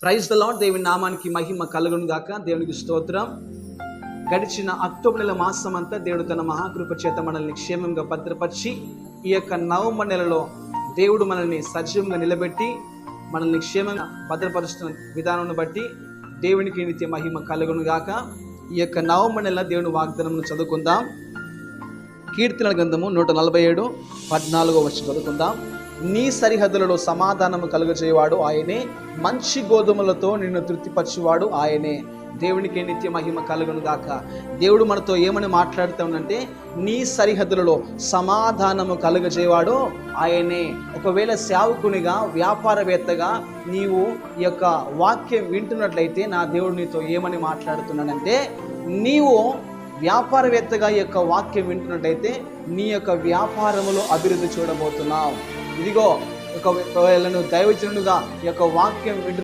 Praise the lord. దేవుని నామానికి మహిమ కలుగును గాక. దేవునికి స్తోత్రం. గడిచిన అక్టోబర్ నెల మాసం అంతా దేవుడు తన మహాకృప చేత మనల్ని క్షేమంగా భద్రపరిచి ఈ యొక్క నవంబర్ నెలలో దేవుడు మనల్ని సజీవంగా నిలబెట్టి మనల్ని క్షేమంగా భద్రపరుస్తున్న విధానం బట్టి దేవునికి నిత్య మహిమ కలుగును గాక. ఈ యొక్క నవంబర్ నెల దేవుని వాగ్దానం చదువుకుందాం. కీర్తనల గ్రంథము 147:14 చదువుకుందాం. నీ సరిహద్దులలో సమాధానము కలుగజేయవాడు ఆయనే, మంచి గోధుమలతో నిన్ను తృప్తిపరచువాడు ఆయనే. దేవునికి నిత్య మహిమ కలుగును గాక. దేవుడు మనతో ఏమని మాట్లాడుతానంటే, నీ సరిహద్దులలో సమాధానము కలుగజేయవాడు ఆయనే. ఒకవేళ సేవకునిగా, వ్యాపారవేత్తగా నీవు ఈ యొక్క వాక్యం వింటున్నట్లయితే నా దేవుడు నీతో ఏమని మాట్లాడుతున్నానంటే, నీవు వ్యాపారవేత్తగా ఈ యొక్క వాక్యం వింటున్నట్టయితే నీ యొక్క వ్యాపారములో అభివృద్ధి చూడబోతున్నావు. ఇదిగో ఒకవేళ నువ్వు దైవజనుడుగా ఈ యొక్క వాక్యం వింటు